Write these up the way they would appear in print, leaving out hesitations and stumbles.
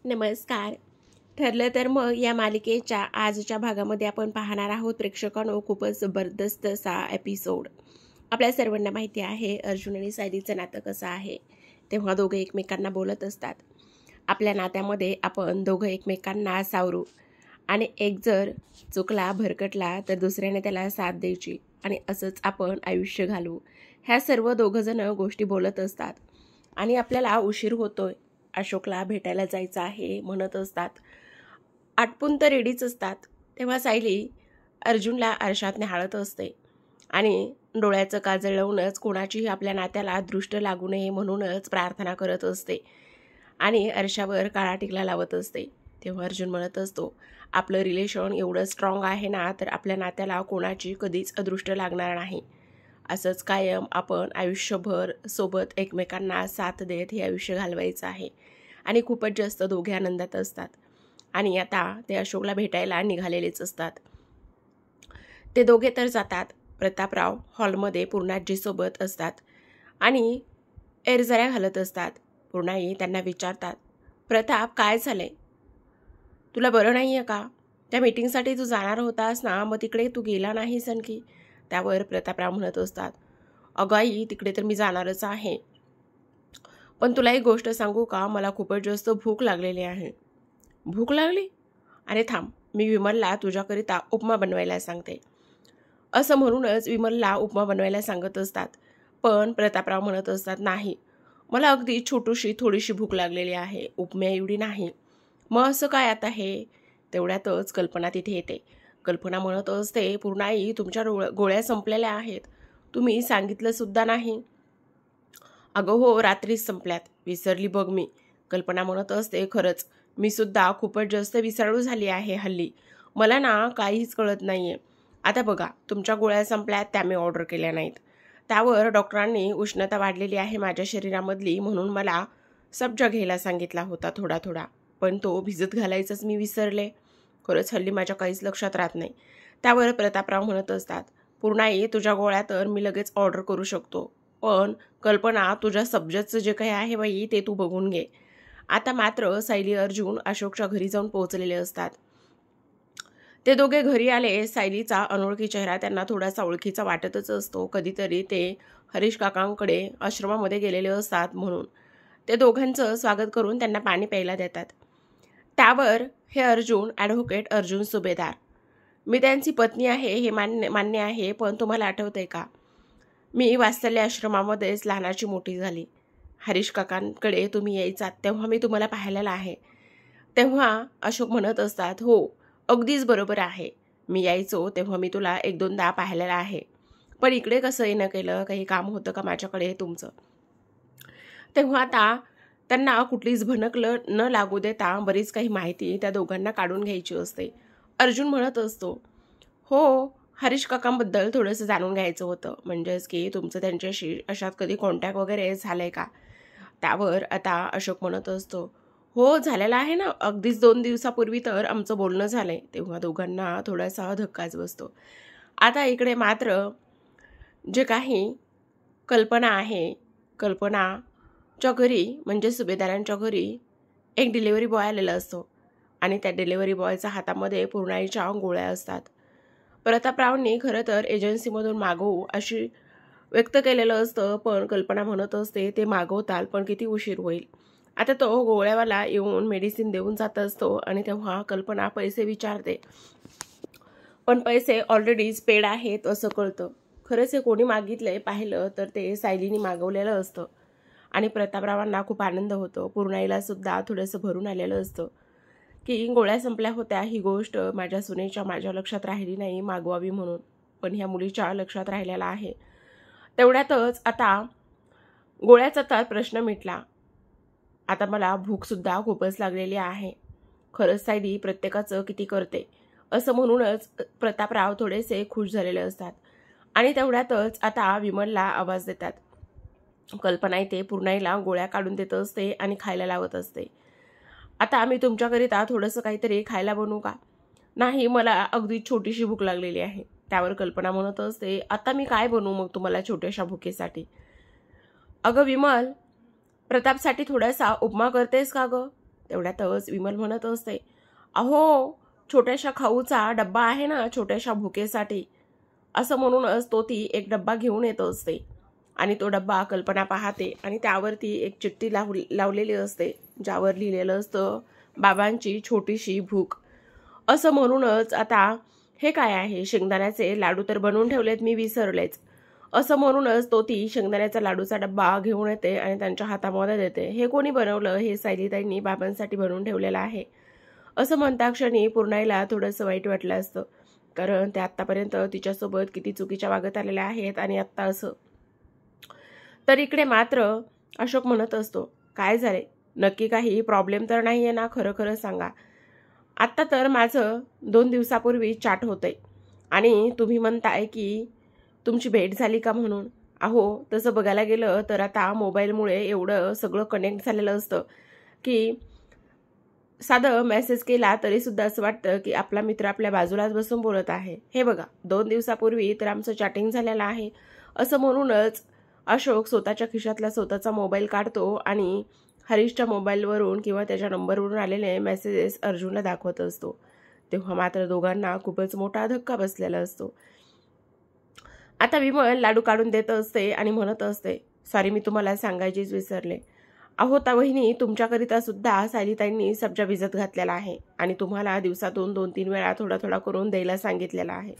नमस्कार. ठरलं तर मग या मालिकेच्या आजच्या भागामध्ये आपण पाहणार आहोत प्रेक्षकांनो खूपच जबरदस्त असा एपिसोड. आपल्या सर्वांना माहिती आहे अर्जुन आणि सायलीचं नातं कसं आहे. तेव्हा दोघे एकमेकांना बोलत असतात. आपल्या नात्यामध्ये आपण दोघं एकमेकांना सावरू आणि एक जर चुकला भरकटला तर दुसऱ्याने त्याला साथ द्यायची आणि असंच आपण आयुष्य घालवू. ह्या सर्व दोघंजण गोष्टी बोलत असतात आणि आपल्याला उशीर होतोय. अशोकला भेटायला जायचं आहे म्हणत असतात. आटपून तर रेडीच असतात. तेव्हा सायली अर्जुनला आरशात निहाळत असते आणि डोळ्याचं काजळ लावूनच कोणाचीही आपल्या नात्याला दृष्ट लागू नये म्हणूनच प्रार्थना करत असते आणि आरशावर काळा टिकला लावत असते. तेव्हा अर्जुन म्हणत असतो, आपलं रिलेशन एवढं स्ट्रॉंग आहे ना, तर आपल्या नात्याला कोणाची कधीच अदृष्ट लागणार नाही. असंच कायम आपण आयुष्यभर सोबत एकमेकांना साथ देत हे आयुष्य घालवायचं आहे. आणि खूपच जास्त दोघे आनंदात असतात आणि आता ते अशोकला भेटायला निघालेलेच असतात. ते दोघे तर जातात. प्रतापराव हॉलमध्ये पूर्णाजीसोबत असतात आणि एरझऱ्या घालत असतात. पूर्णाई त्यांना विचारतात, प्रताप काय झालंय? तुला बरं नाही आहे का? त्या मीटिंगसाठी तू जाणार होतास ना, मग तिकडे तू गेला नाहीस आणखी? त्यावर प्रतापराव म्हणत असतात, अगं आई, तिकडे तर मी जाणारच आहे, पण तुला एक गोष्ट सांगू का, मला खूपच जास्त भूक लागलेली आहे. भूक लागली? अरे थांब, मी विमलला तुझ्याकरिता उपमा बनवायला सांगते. असं म्हणूनच विमलला उपमा बनवायला सांगत असतात. पण प्रतापराव म्हणत असतात, नाही, मला अगदी छोटीशी थोडीशी भूक लागलेली आहे, उपमा एवढी नाही. मग असं काय आता हे? तेवढ्यातच कल्पना तिथे येते. कल्पना म्हणत असते, पूर्णाई, तुमच्या गोळ्या संपलेल्या आहेत, तुम्ही सांगितलं सुद्धा नाही. अगं हो, रात्रीच संपल्यात, विसरली बघ मी. कल्पना म्हणत असते, खरंच मी सुद्धा खूपच जास्त विसराळू झाली आहे हल्ली. मला ना काहीच कळत नाहीये. आता बघा, तुमच्या गोळ्या संपल्यात, त्या मी ऑर्डर केल्या नाहीत. त्यावर डॉक्टरांनी उष्णता वाढलेली आहे माझ्या शरीरामधली म्हणून मला सब्जा घ्यायला सांगितला होता थोडा थोडा, पण तो भिजत घालायचंच मी विसरले. खरंच हल्ली माझ्या काहीच लक्षात राहत नाही. त्यावर प्रतापराव म्हणत असतात, पूर्णाई, तुझ्या गोळ्या तर मी लगेच ऑर्डर करू शकतो, पण कल्पना, तुझ्या सब्जेक्टचं जे काही आहे बाई ते तू बघून घे. आता मात्र सायली अर्जुन अशोकच्या घरी जाऊन पोहोचलेले असतात. ते दोघे घरी आले. सायलीचा अनोळखी चेहरा त्यांना थोडासा ओळखीचा वाटतच असतो. कधीतरी ते हरीश काकांकडे आश्रमामध्ये गेलेले असतात म्हणून. ते दोघांचं स्वागत करून त्यांना पाणी प्यायला देतात. त्यावर हे अर्जुन, ॲडव्होकेट अर्जुन सुभेदार, मी त्यांची पत्नी आहे हे मान्य आहे, पण तुम्हाला आठवतंय का, मी वात्सल्य आश्रमामध्येच लहानाची मोठी झाली. हरीश काकांकडे तुम्ही यायचात तेव्हा मी तुम्हाला पाहिलेलं आहे. तेव्हा अशोक म्हणत असतात, हो अगदीच बरोबर आहे, मी यायचो तेव्हा मी तुला एक दोनदा पाहिलेलं आहे, पण इकडे कसं येणं केलं, काही काम होतं का माझ्याकडे तुमचं? तेव्हा आता त्यांना कुठलीच भनक न लागू देता बरीच काही माहिती त्या दोघांना काढून घ्यायची असते. अर्जुन म्हणत असतो, हो, हरीश काकांबद्दल थोडंसं जाणून घ्यायचं होतं, म्हणजेच की तुमचं त्यांच्याशी अशात कधी कॉन्टॅक्ट वगैरे झालं आहे का? त्यावर आता अशोक म्हणत असतो, हो झालेला आहे ना, अगदीच 2 दिवसापूर्वी तर आमचं बोलणं झालं आहे. तेव्हा दोघांना थोडासा धक्काच बसतो. आता इकडे मात्र जे काही कल्पना आहे, कल्पनाच्या घरी म्हणजे सुभेदारांच्या घरी एक डिलिव्हरी बॉय आलेला असतो आणि त्या डिलिव्हरी बॉयच्या हातामध्ये पूर्णाईच्या गोळ्या असतात. प्रतापरावनी खरं तर एजन्सीमधून मागवू अशी व्यक्त केलेलं असतं, पण कल्पना म्हणत असते ते मागवताल पण किती उशीर होईल. आता तो गोळ्यावाला येऊन मेडिसिन देऊन जात असतो आणि तेव्हा कल्पना पैसे विचारते, पण पैसे ऑलरेडीच पेड आहेत असं कळतं. खरंच हे कोणी मागितलंय पाहिलं तर ते सायलीनी मागवलेलं असतं आणि प्रतापरावांना खूप आनंद होतो. पूर्णाईला सुद्धा थोडंसं भरून आलेलं असतं की गोळ्या संपल्या होत्या, ही गोष्ट माझ्या सुनेच्या माझ्या लक्षात राहिली नाही मागवावी म्हणून, पण ह्या मुलीच्या लक्षात राहिलेला आहे. तेवढ्यातच आता गोळ्याचा तर प्रश्न मिटला. आता मला भूकसुद्धा खूपच लागलेली आहे. खरंच सायली प्रत्येकाचं किती करते असं म्हणूनच प्रतापराव थोडेसे खुश झालेले असतात आणि तेवढ्यातच आता विमलला आवाज देतात. कल्पना येते, पूर्णाईला गोळ्या काढून देत असते आणि खायला लावत असते. आता मी तुमच्याकरिता थोडंसं काहीतरी खायला बनवू का? नाही, मला अगदी छोटीशी भूक लागलेली आहे. त्यावर कल्पना म्हणत असते, आता मी काय बनवू मग तुम्हाला छोट्याशा भुकेसाठी? अगं विमल, प्रतापसाठी थोडासा उपमा करतेस का गं? तेवढ्यातच विमल म्हणत असते, अहो छोट्याशा खाऊचा डब्बा आहे ना छोट्याशा भुकेसाठी, असं म्हणूनच तो ती एक डब्बा घेऊन येत असते. आणि तो डब्बा कल्पना पाहते आणि त्यावरती एक चिठ्ठी लावलेली असते, ज्यावर लिहिलेलं असतं बाबांची छोटीशी भूक. असं म्हणूनच आता हे काय आहे, शेंगदाण्याचे लाडू तर बनवून ठेवलेत, मी विसरलेच. असं म्हणूनच तो ती शेंगदाण्याचा लाडूचा डब्बा घेऊन येते आणि त्यांच्या हातामध्ये देते. हे कोणी बनवलं, हे सायलीताईंनी बाबांसाठी बनवून ठेवलेलं आहे. असं म्हणता क्षणी पूर्णाईला थोडंसं वाईट वाटलं असतं, कारण त्या आत्तापर्यंत तिच्यासोबत किती चुकीच्या वागत आलेल्या आहेत आणि आत्ता असं. तर इकडे मात्र अशोक म्हणत असतो, काय झाले, नक्की काही प्रॉब्लेम तर नाही आहे ना, खरं खरं सांगा. आत्ता तर माझं 2 दिवसापूर्वी चॅट होतंय आणि तुम्ही म्हणताय की तुमची भेट झाली का म्हणून. अहो तसं बघायला गेलं तर आता मोबाईलमुळे एवढं सगळं कनेक्ट झालेलं असतं की साधं मेसेज केला तरीसुद्धा असं वाटतं की आपला मित्र आपल्या बाजूलाच बसून बोलत आहे. हे बघा 2 दिवसापूर्वी तर आमचं चॅटिंग झालेलं आहे. असं म्हणूनच अशोक स्वतःच्या खिशातला स्वतःचा मोबाईल काढतो आणि हरीशच्या मोबाईलवरून किंवा त्याच्या नंबरवरून आलेले मेसेजेस अर्जुनला दाखवत असतो. तेव्हा मात्र दोघांना खूपच मोठा धक्का बसलेला असतो. आता विमल लाडू काढून देत असते आणि म्हणत असते, सॉरी मी तुम्हाला सांगायचीच विसरले. अहो वहिनी, तुमच्याकरिता सुद्धा सायलीताईंनी सब्जा भिजत घातलेला आहे आणि तुम्हाला दिवसातून 2-3 वेळा थोडा थोडा करून द्यायला सांगितलेला आहे.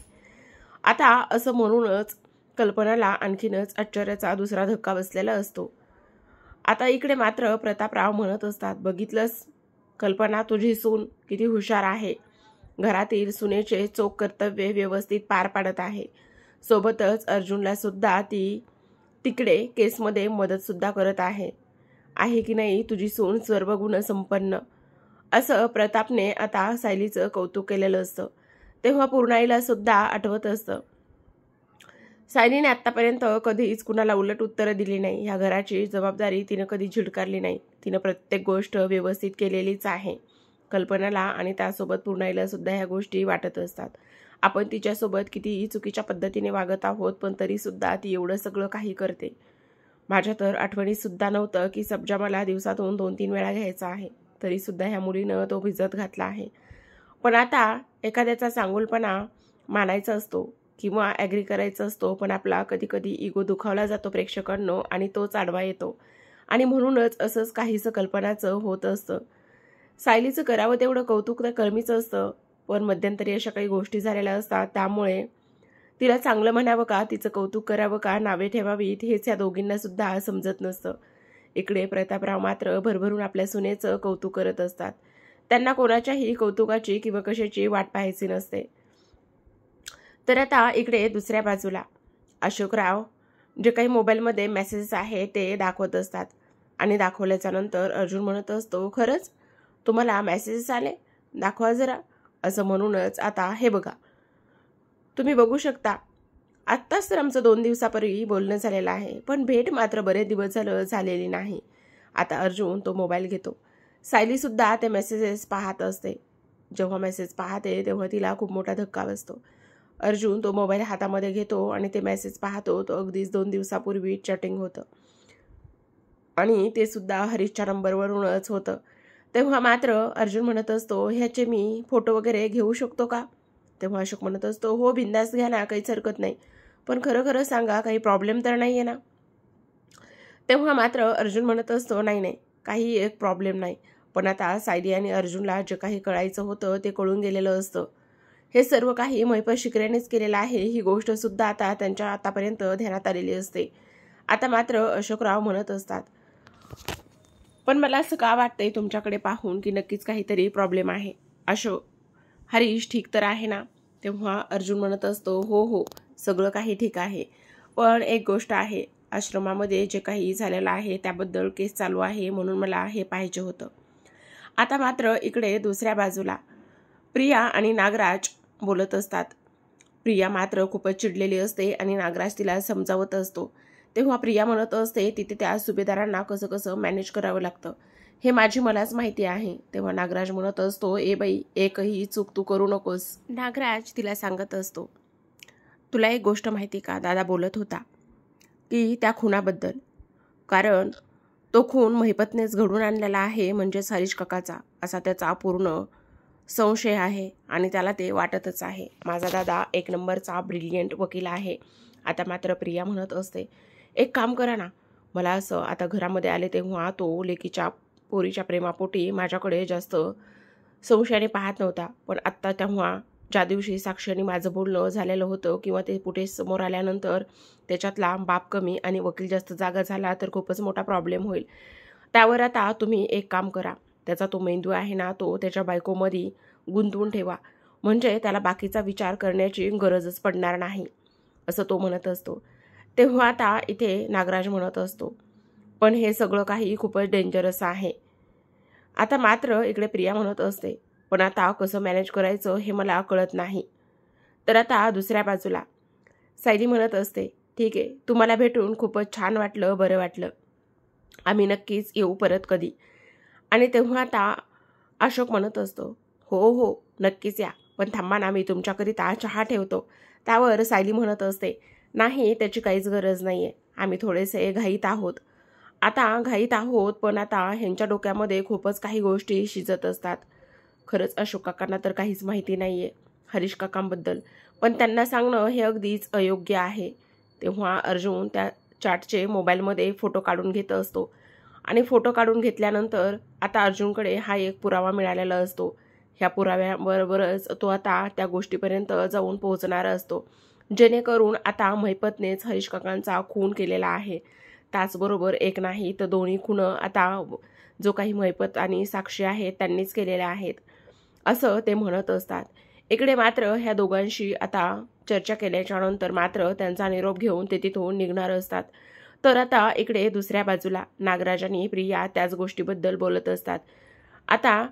आता असं म्हणूनच कल्पनाला आणखीनच आश्चर्याचा दुसरा धक्का बसलेला असतो. आता इकडे मात्र प्रतापराव म्हणत असतात, बघितलंस कल्पना, तुझी सून किती हुशार आहे. घरातील सुनेचे चोख कर्तव्य व्यवस्थित पार पाडत आहे. सोबतच अर्जुनला सुद्धा ती तिकडे केसमध्ये मदत सुद्धा करत आहे की नाही तुझी सून सर्वगुण संपन्न. असं प्रतापने आता सायलीचं कौतुक केलेलं असतं. तेव्हा पूर्णाईला सुद्धा आठवत असतं, सायलीने आत्तापर्यंत कधीच कुणाला उलट उत्तरं दिली नाही. ह्या घराची जबाबदारी तिनं कधी झिडकारली नाही. तिनं प्रत्येक गोष्ट व्यवस्थित केलेलीच आहे. कल्पनाला आणि त्यासोबत पूर्णाईला सुद्धा ह्या गोष्टी वाटत असतात. आपण तिच्यासोबत कितीही चुकीच्या पद्धतीने वागत आहोत, पण तरीसुद्धा ती एवढं सगळं काही करते. माझ्या तर आठवणीत सुद्धा नव्हतं की सब्जा मला दिवसातून 2-3 वेळा घ्यायचा आहे, तरीसुद्धा ह्या मुलीनं तो भिजत घातला आहे. पण आता एखाद्याचा चांगुलपणा मानायचा असतो किंवा ॲग्री करायचा असतो, पण आपला कधी कधी इगो दुखावला जातो प्रेक्षकांनो आणि तोच आडवा येतो. आणि म्हणूनच असंच काहीसं कल्पनाचं होत असतं. सायलीचं करावं तेवढं कौतुक तर कमीच असतं, पण मध्यंतरी अशा काही गोष्टी झालेल्या असतात, त्यामुळे तिला चांगलं म्हणावं का, तिचं कौतुक करावं का, नावे ठेवावीत हेच या दोघींना सुद्धा समजत नसतं. इकडे प्रतापराव मात्र भरभरून आपल्या सुनेचं कौतुक करत असतात. त्यांना कोणाच्याही कौतुकाची किंवा कशाची वाट पाहायची नसते. तर आता इकडे दुसऱ्या बाजूला अशोकराव जे काही मोबाईलमध्ये मेसेजेस आहे ते दाखवत असतात आणि दाखवल्याच्या नंतर अर्जुन म्हणत असतो, खरंच तुम्हाला मेसेजेस आले, दाखवा जरा. असं म्हणूनच आता हे बघा, तुम्ही बघू शकता, आत्ताच तर आमचं 2 दिवसापूर्वी बोलणं झालेलं आहे, पण भेट मात्र बरेच दिवस झालेली नाही. आता अर्जुन तो मोबाईल घेतो. सायलीसुद्धा ते मेसेजेस पाहत असते. जेव्हा मेसेज पाहते तेव्हा तिला खूप मोठा धक्का बसतो. अर्जुन तो मोबाईल हातामध्ये घेतो आणि ते मेसेज पाहतो. तो अगदीच 2 दिवसापूर्वी चॅटिंग होतं आणि ते सुद्धा हरीशच्या नंबरवरूनच होतं. तेव्हा मात्र अर्जुन म्हणत असतो, ह्याचे मी फोटो वगैरे घेऊ शकतो का. तेव्हा अशोक म्हणत असतो, हो बिंदास घ्या ना, काहीच हरकत नाही, पण खरं खरं सांगा, काही प्रॉब्लेम तर नाही आहे ना. तेव्हा मात्र अर्जुन म्हणत असतो, नाही नाही, काही एक प्रॉब्लेम नाही, पण आता सायली आणि अर्जुनला जे काही कळायचं होतं ते कळून गेलेलं असतं. हे सर्व काही महिपत शिकऱ्यानेच केलेलं आहे, ही गोष्ट सुद्धा आता त्यांच्या आतापर्यंत ध्यानात आलेली असते. आता मात्र अशोकराव म्हणत असतात, पण मला असं का वाटतंय तुमच्याकडे पाहून की नक्कीच काहीतरी प्रॉब्लेम आहे. हरीश ठीक तर आहे ना. तेव्हा अर्जुन म्हणत असतो, हो हो सगळं काही ठीक आहे, पण एक गोष्ट आहे, आश्रमामध्ये जे काही झालेलं आहे त्याबद्दल केस चालू आहे, म्हणून मला हे पाहिजे होतं. आता मात्र इकडे दुसऱ्या बाजूला प्रिया आणि नागराज बोलत असतात. प्रिया मात्र खूपच चिडलेली असते आणि नागराज तिला समजावत असतो. तेव्हा प्रिया म्हणत असते, तिथे त्या सुभेदारांना कसं कसं मॅनेज करावं लागतं हे मलाच माहिती आहे. तेव्हा नागराज म्हणत असतो, ए बाई, एकही चूक तू करू नकोस. नागराज तिला सांगत असतो, तुला एक गोष्ट माहिती का, दादा बोलत होता की त्या खुनाबद्दल, कारण तो खून महिपतनेच घडून आणलेला आहे, म्हणजेच हरीश काकाचा, असा त्याचा पूर्ण संशय आहे आणि त्याला ते वाटतच आहे. माझा दादा एक नंबरचा ब्रिलियंट वकील आहे. आता मात्र प्रिया म्हणत असते, एक काम करा ना, मला असं आता घरामध्ये आले तेव्हा तो लेकीच्या पोरीच्या प्रेमापोटी माझ्याकडे जास्त संशयाने पाहत नव्हता, पण आत्ता तेव्हा ज्या दिवशी साक्षीने माझं बोलणं झालेलं होतं किंवा ते फुटेज समोर आल्यानंतर त्याच्यातला बाप कमी आणि वकील जास्त जागा झाला तर खूपच मोठा प्रॉब्लेम होईल. त्यावर आता तुम्ही एक काम करा, त्याचा तो मेंदू आहे ना, तो त्याच्या बायकोमध्ये गुंतवून ठेवा, म्हणजे त्याला बाकीचा विचार करण्याची गरजच पडणार नाही, असं तो म्हणत असतो. तेव्हा आता इथे नागराज म्हणत असतो, पण हे सगळं काही खूपच डेंजरस आहे. आता मात्र इकडे प्रिया म्हणत असते, पण आता कसं मॅनेज करायचं हे मला कळत नाही. तर आता दुसऱ्या बाजूला सायली म्हणत असते, ठीक आहे, तुम्हाला भेटून खूपच छान वाटलं, बरं वाटलं, आम्ही नक्कीच येऊ परत कधी. आणि तेव्हा आता अशोक म्हणत असतो, हो हो नक्कीच या, पण थांबा ना, मी तुमच्याकरिता चहा ठेवतो. त्यावर सायली म्हणत असते, नाही त्याची काहीच गरज नाही आहे, आम्ही थोडेसे घाईत आहोत. आता घाईत आहोत, पण आता ह्यांच्या डोक्यामध्ये खूपच काही गोष्टी शिजत असतात. खरंच अशोक काकांना तर काहीच माहिती नाही आहे हरीश काकांबद्दल, पण त्यांना सांगणं हे अगदीच अयोग्य आहे. तेव्हा अर्जुन त्या चॅटचे मोबाईलमध्ये फोटो काढून घेत असतो आणि फोटो काढून घेतल्यानंतर आता अर्जुनकडे हा एक पुरावा मिळालेला असतो. ह्या पुराव्याबरोबरच तो आता त्या गोष्टीपर्यंत जाऊन पोहोचणार असतो, जेणेकरून आता महिपतनेच हरीश काकांचा खून केलेला आहे. त्याचबरोबर एक नाही तर दोन्ही खुनं आता जो काही महिपत आणि साक्षी आहेत त्यांनीच केलेल्या आहेत, असं ते म्हणत असतात. इकडे मात्र ह्या दोघांशी आता चर्चा केल्याच्या नंतर मात्र त्यांचा निरोप घेऊन ते तिथून निघणार असतात. तर आता इकडे दुसऱ्या बाजूला नागराज आणि प्रिया त्याच गोष्टीबद्दल बोलत असतात. आता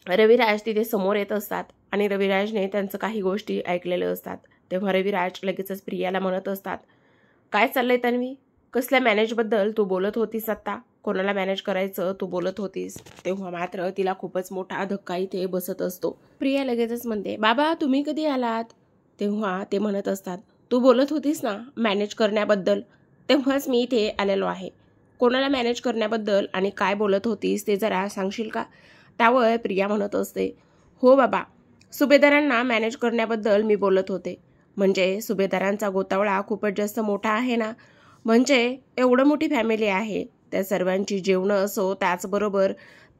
रविराज तिथे समोर येत असतात आणि रविराजने त्यांचं काही गोष्टी ऐकलेल्या असतात. तेव्हा रविराज लगेचच प्रियाला म्हणत असतात, काय चाललंय तन्वी, कसल्या मॅनेजबद्दल तू बोलत होतीस, आत्ता कोणाला मॅनेज करायचं तू बोलत होतीस. तेव्हा मात्र तिला खूपच मोठा धक्का इथे बसत असतो. प्रिया लगेचच म्हणते, बाबा तुम्ही कधी आलात. तेव्हा ते म्हणत असतात, तू बोलत होतीस ना मॅनेज करण्याबद्दल, तेव्हाच मी इथे आलेलो आहे. कोणाला मॅनेज करण्याबद्दल आणि काय बोलत होतीस ते जरा सांगशील का. त्यावर प्रिया म्हणत असते, हो बाबा, सुभेदारांना मॅनेज करण्याबद्दल मी बोलत होते. म्हणजे सुभेदारांचा गोतावळा खूपच जास्त मोठा आहे ना, म्हणजे एवढं मोठी फॅमिली आहे, त्या सर्वांची जेवणं असो, त्याचबरोबर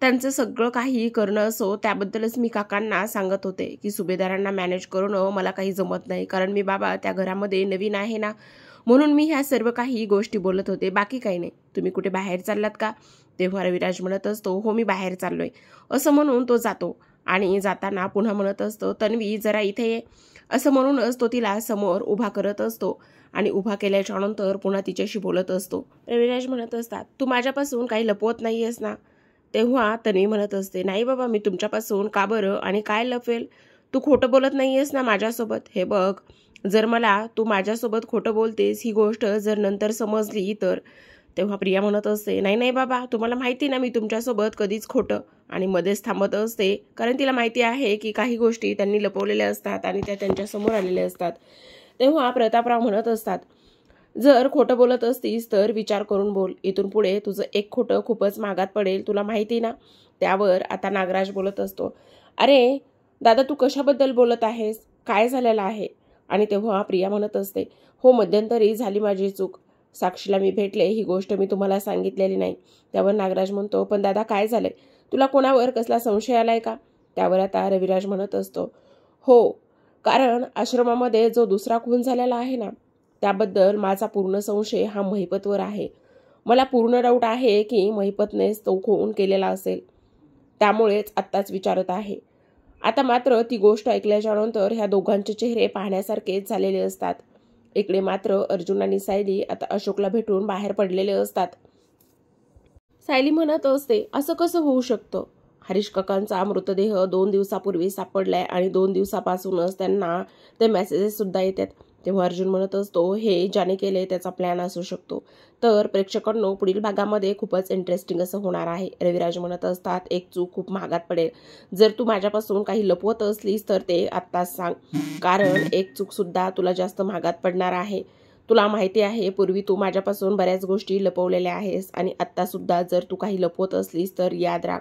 त्यांचं सगळं काही करणं असो, त्याबद्दलच मी काकांना सांगत होते की सुभेदारांना मॅनेज करणं मला काही जमत नाही, कारण मी बाबा त्या घरामध्ये नवीन आहे ना, म्हणून मी ह्या सर्व काही गोष्टी बोलत होते, बाकी काही नाही. तुम्ही कुठे बाहेर चाललात का. तेव्हा रविराज म्हणत असतो, हो मी बाहेर चाललोय, असं म्हणून तो जातो आणि जाताना पुन्हा म्हणत असतो, तन्वी जरा इथे ये, असं म्हणूनच तो तिला समोर उभा करत असतो आणि उभा केल्याच्या नंतर पुन्हा तिच्याशी बोलत असतो. रविराज म्हणत असतात, तू माझ्यापासून काही लपवत नाहीयेस ना. तेव्हा तन्वी म्हणत असते, नाही बाबा, मी तुमच्यापासून का बरं आणि काय लपवेल, तू खोटं बोलत नाहीयेस ना माझ्यासोबत. हे बघ, जर मला तू माझ्यासोबत खोटं बोलतेस ही गोष्ट जर नंतर समजली तर. तेव्हा प्रिया म्हणत असते, नाही नाही बाबा, तुम्हाला माहिती ना मी तुमच्यासोबत कधीच खोटं, आणि मध्येच थांबत असते, कारण तिला माहिती आहे की काही गोष्टी त्यांनी लपवलेल्या असतात आणि त्या त्यांच्यासमोर आलेल्या असतात. तेव्हा प्रतापराव म्हणत असतात, जर खोटं बोलत असतीस तर विचार करून बोल, इथून पुढे तुझं एक खोटं खूपच महागात पडेल, तुला माहिती ना. त्यावर आता नागराज बोलत असतो, अरे दादा तू कशाबद्दल बोलत आहेस, काय झालेलं आहे. आणि तेव्हा प्रिया म्हणत असते, हो मध्यंतरी झाली माझी चूक, साक्षीला मी भेटले ही गोष्ट मी तुम्हाला सांगितलेली नाही. त्यावर नागराज म्हणतो, पण दादा काय झालंय, तुला कोणावर कसला संशय आलाय का. त्यावर आता रविराज म्हणत असतो, हो, कारण आश्रमामध्ये जो दुसरा खून झालेला आहे ना, त्याबद्दल माझा पूर्ण संशय हा महिपतवर आहे. मला पूर्ण डाऊट आहे की महिपतनेच तो खून केलेला असेल, त्यामुळेच आत्ताच विचारत आहे. आता मात्र ती गोष्ट ऐकल्याच्या नंतर ह्या दोघांचे चेहरे पाहण्यासारखेच झालेले असतात. इकडे मात्र अर्जुन आणि सायली आता अशोकला भेटून बाहेर पडलेले असतात. सायली म्हणत असते, असं कसं होऊ शकतं, हरीश काकांचा मृतदेह 2 दिवसापूर्वी सापडलाय आणि 2 दिवसापासूनच त्यांना ते मेसेजेस सुद्धा येतात. तेव्हा अर्जुन म्हणत असतो, हे ज्याने केले त्याचा प्लॅन असू शकतो. तर प्रेक्षकांनो पुढील भागामध्ये खूपच इंटरेस्टिंग असं होणार आहे. रविराज म्हणत असतात, एक चूक खूप महागात पडेल, जर तू माझ्यापासून काही लपवत असलीस तर ते आत्ताच सांग, कारण एक चूक सुद्धा तुला जास्त महागात पडणार आहे. तुला माहिती आहे पूर्वी तू माझ्यापासून बऱ्याच गोष्टी लपवलेल्या आहेस आणि आत्तासुद्धा जर तू काही लपवत असलीस तर याद राख.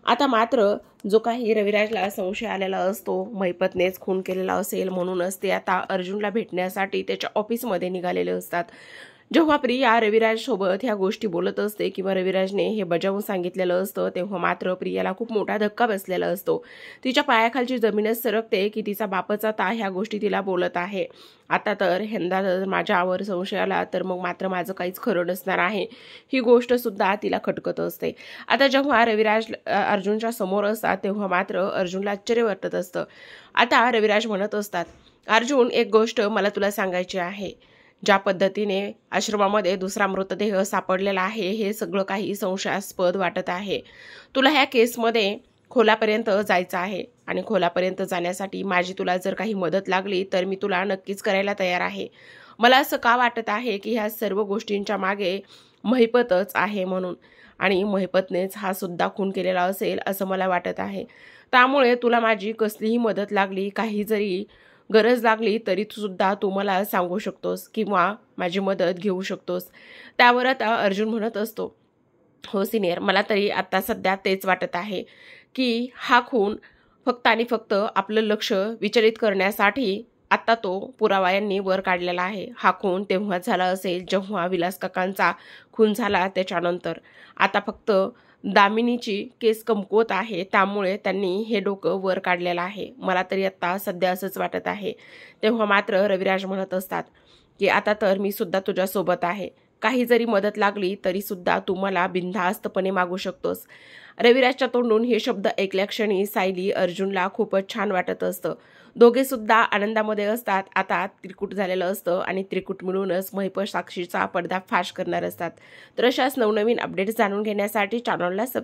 आता मात्र जो काही रविराजला संशय आलेला असतो महिपतनेच खून केलेला असेल म्हणूनच ते आता अर्जुनला भेटण्यासाठी त्याच्या ऑफिसमध्ये निघालेले असतात. जेव्हा प्रिया रविराज सोबत ह्या गोष्टी बोलत असते किंवा रविराजने हे बजावून सांगितलेलं असतं तेव्हा मात्र प्रियाला खूप मोठा धक्का बसलेला असतो. तिच्या पायाखालची जमीनच सरकते की तिचा बापच आता ह्या गोष्टी तिला बोलत आहे. आता तर ह्यांदा जर माझ्यावर संशय आला तर मग मात्र माझं काहीच खरं नसणार आहे, ही गोष्ट सुद्धा तिला खटकत असते. आता जेव्हा रविराज अर्जुनच्या समोर असतात तेव्हा मात्र अर्जुनला आश्चर्य वाटत असतं. आता रविराज म्हणत असतात, अर्जुन एक गोष्ट मला तुला सांगायची आहे. ज्या पद्धतीने आश्रमामध्ये दुसरा मृतदेह सापडलेला आहे हे सगळं काही संशयास्पद वाटत आहे. तुला ह्या केसमध्ये खोलापर्यंत जायचं आहे आणि खोलापर्यंत जाण्यासाठी माझी तुला जर काही मदत लागली तर मी तुला नक्कीच करायला तयार आहे. मला असं का वाटत आहे की ह्या सर्व गोष्टींच्या मागे महिपतच आहे म्हणून, आणि महिपतनेच हा सुद्धा खून केलेला असेल असं मला वाटत आहे. त्यामुळे तुला माझी कसलीही मदत लागली, काही जरी गरज लागली तरी सुद्धा तू मला सांगू शकतोस किंवा माझी मदत घेऊ शकतोस. त्यावर आता अर्जुन म्हणत असतो, हो सिनियर, मला तरी आता सध्या तेच वाटत आहे की हा खून फक्त आणि फक्त आपलं लक्ष विचलित करण्यासाठी आता तो पुरावा यांनी वर काढलेला आहे. हा खून तेव्हा झाला असेल जेव्हा विलास काकांचा खून झाला त्याच्यानंतर. आता फक्त दामिनीची केस कमकुवत आहे त्यामुळे त्यांनी हे डोकं वर काढलेलं आहे. मला तरी आता सध्या असंच वाटत आहे. तेव्हा मात्र रविराज म्हणत असतात की आता तर मी सुद्धा तुझ्यासोबत आहे. काही जरी मदत लागली तरी सुद्धा तू मला बिनधास्तपणे मागू शकतोस. रविराजच्या तोंडून हे शब्द ऐकल्या क्षणी सायली अर्जुनला खूपच छान वाटत असतं. दोघे सुद्धा आनंदामध्ये असतात. आता त्रिकूट झालेलं असतं आणि त्रिकूट मिळूनच महिप साक्षीचा पर्दाफाश करणार असतात. तर अशाच नवनवीन अपडेट्स जाणून घेण्यासाठी चॅनलला सबस्क्राईब